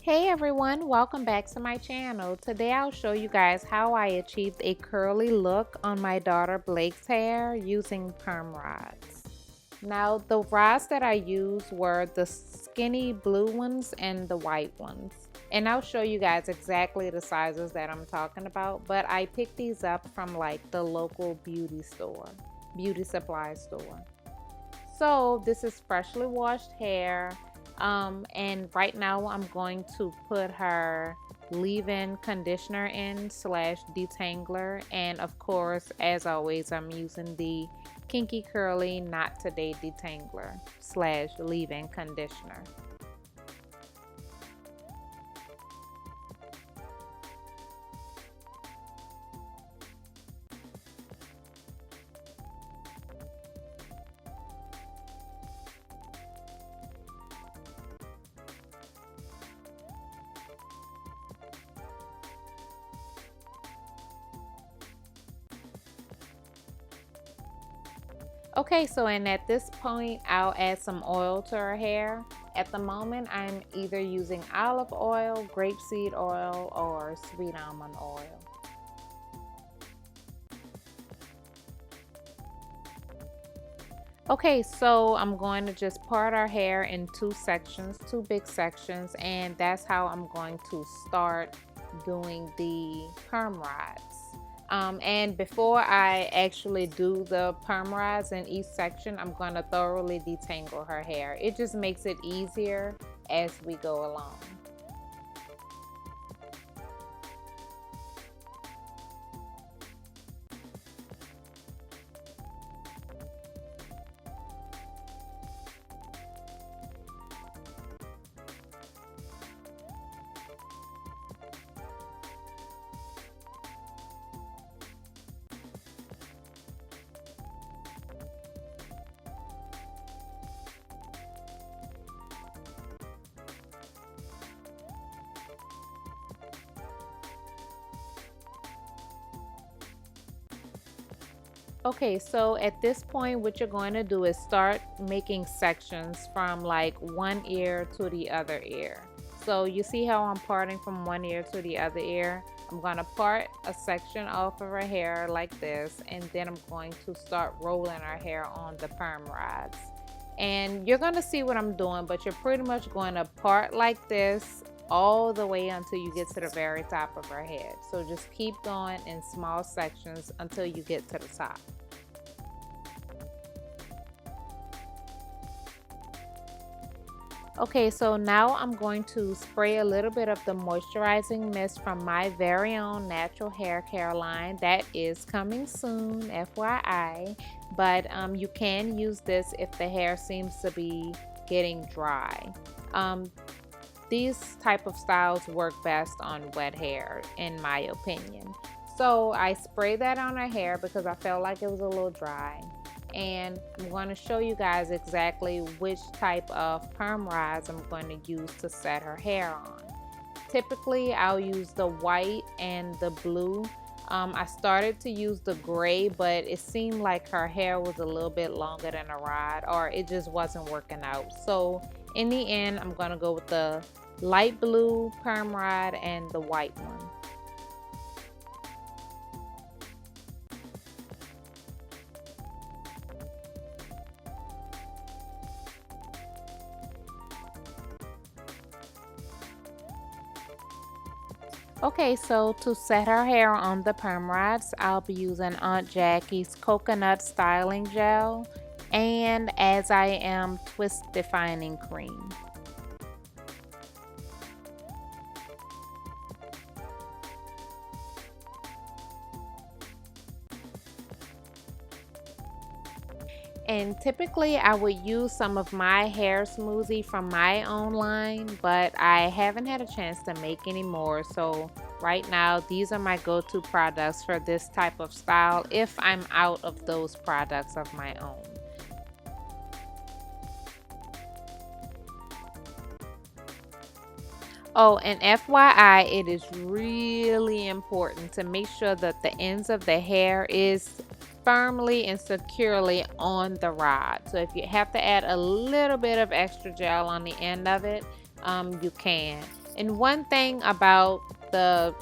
Hey everyone, welcome back to my channel. Today I'll show you guys how I achieved a curly look on my daughter Blake's hair using perm rods. Now the rods that I used were the skinny blue ones and the white ones. And I'll show you guys exactly the sizes that I'm talking about, but I picked these up from like the local beauty supply store. So this is freshly washed hair. And right now I'm going to put her leave-in conditioner in slash detangler, and of course, as always, I'm using the Kinky Curly Not Today detangler slash leave-in conditioner. Okay, so and at this point, I'll add some oil to her hair. At the moment, I'm either using olive oil, grapeseed oil, or sweet almond oil. Okay, so I'm going to just part our hair in two sections, two big sections, and that's how I'm going to start doing the perm rods. And before I actually do the perm rods in each section, I'm going to thoroughly detangle her hair. It just makes it easier as we go along. Okay, so at this point, what you're going to do is start making sections from like one ear to the other ear. So you see how I'm parting from one ear to the other ear? I'm going to part a section off of her hair like this, and then I'm going to start rolling her hair on the perm rods. And you're going to see what I'm doing, but you're pretty much going to part like this all the way until you get to the very top of her head. So just keep going in small sections until you get to the top. Okay, so now I'm going to spray a little bit of the moisturizing mist from my very own natural hair care line. That is coming soon, FYI. But you can use this if the hair seems to be getting dry. These type of styles work best on wet hair, in my opinion. So I sprayed that on her hair because I felt like it was a little dry. And I'm going to show you guys exactly which type of perm rods I'm going to use to set her hair on. Typically, I'll use the white and the blue. I started to use the gray, but it seemed like her hair was a little bit longer than a rod, or it just wasn't working out. So in the end, I'm going to go with the light blue perm rod and the white one. Okay, so to set her hair on the perm rods, I'll be using Aunt Jackie's coconut styling gel and As I Am twist defining cream. And typically I would use some of my hair smoothie from my own line, but I haven't had a chance to make any more. So right now, these are my go-to products for this type of style if I'm out of those products of my own. Oh, and FYI, it is really important to make sure that the ends of the hair is firmly and securely on the rod. So if you have to add a little bit of extra gel on the end of it, you can. And one thing about the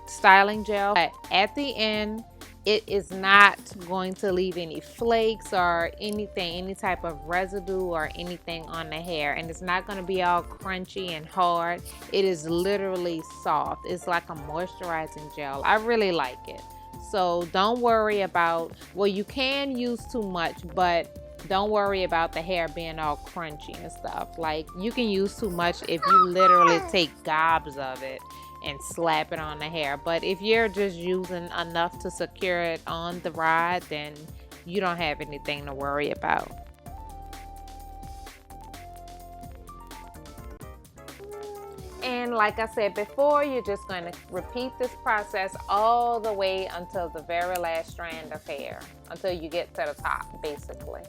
styling gel, at the end, it is not going to leave any flakes or anything, any type of residue or anything on the hair. And it's not going to be all crunchy and hard. It is literally soft. It's like a moisturizing gel. I really like it. So don't worry about, well, you can use too much, but don't worry about the hair being all crunchy and stuff. Like, you can use too much if you literally take gobs of it and slap it on the hair. But if you're just using enough to secure it on the rod, then you don't have anything to worry about. And like I said before, you're just going to repeat this process all the way until the very last strand of hair, until you get to the top, basically.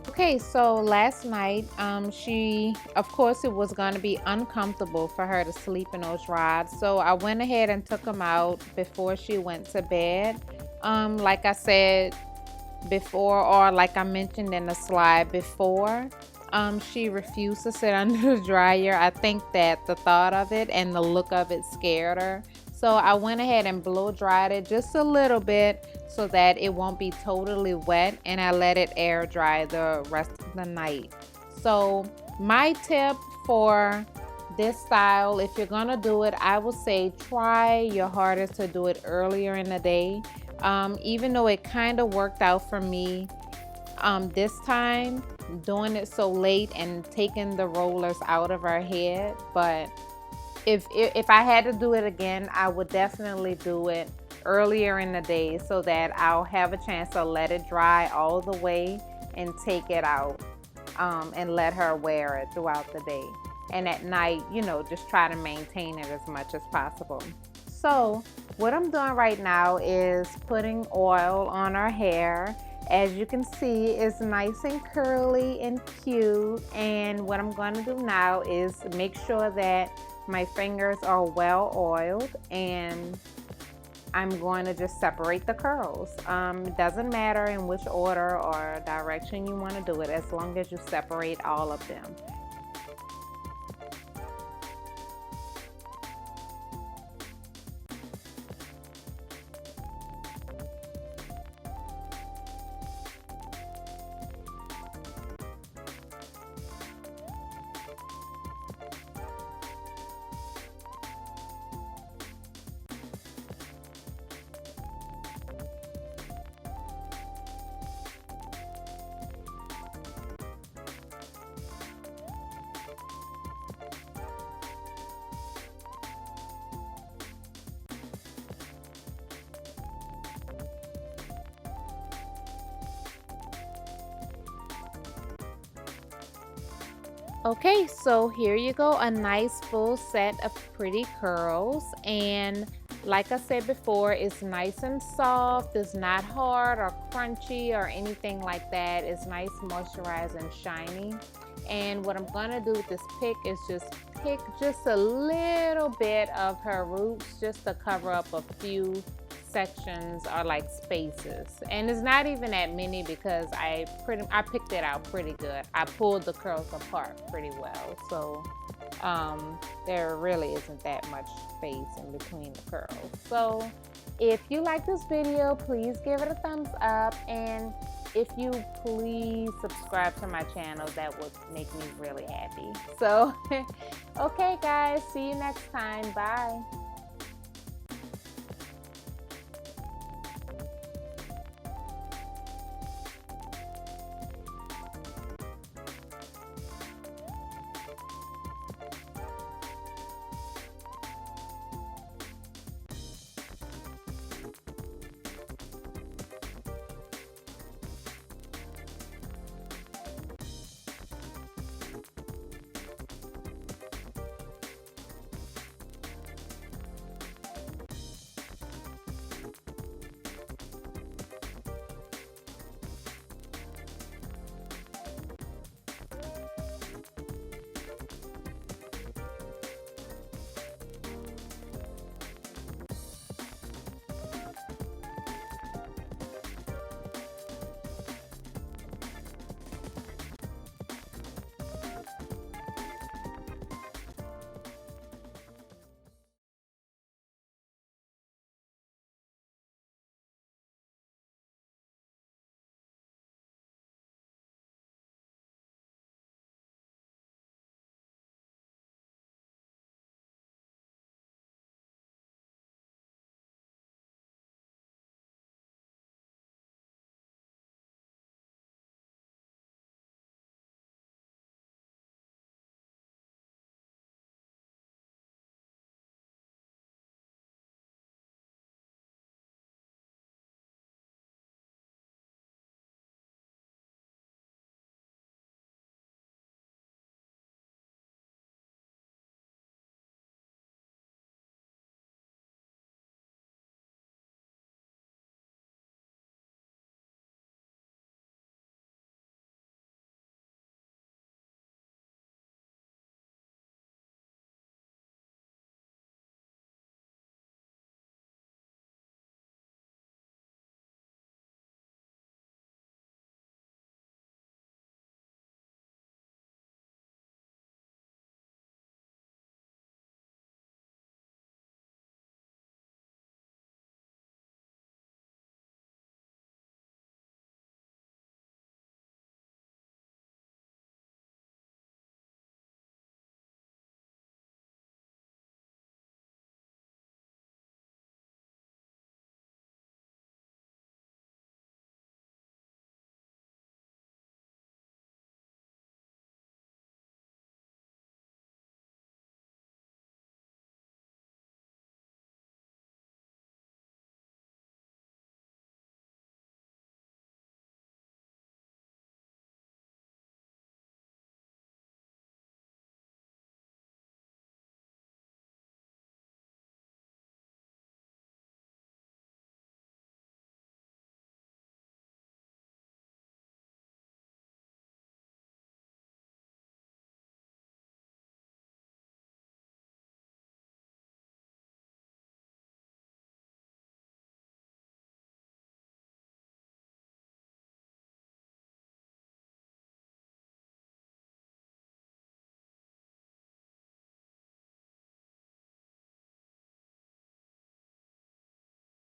Okay, so last night, of course, it was going to be uncomfortable for her to sleep in those rods. So I went ahead and took them out before she went to bed. Like I said before, or like I mentioned in the slide before, she refused to sit under the dryer. I think that the thought of it and the look of it scared her. So I went ahead and blow dried it just a little bit so that it won't be totally wet, and I let it air dry the rest of the night. So my tip for this style, if you're gonna do it, I would say try your hardest to do it earlier in the day. Even though it kind of worked out for me this time, doing it so late and taking the rollers out of our head, but if I had to do it again, I would definitely do it earlier in the day so that I'll have a chance to let it dry all the way and take it out. and let her wear it throughout the day. And at night, you know, just try to maintain it as much as possible. So what I'm doing right now is putting oil on her hair. As you can see, it's nice and curly and cute. And what I'm going to do now is make sure that my fingers are well oiled, and I'm going to just separate the curls. It doesn't matter in which order or direction you want to do it, as long as you separate all of them. Okay, so here you go, a nice full set of pretty curls. And like I said before, it's nice and soft. It's not hard or crunchy or anything like that. It's nice, moisturized, and shiny. And what I'm gonna do with this pick is just pick just a little bit of her roots, just to cover up a few sections or like spaces. And it's not even that many because I picked it out pretty good. I pulled the curls apart pretty well, so there really isn't that much space in between the curls. So if you like this video, please give it a thumbs up, and if you please subscribe to my channel, that would make me really happy. So okay guys, see you next time. Bye.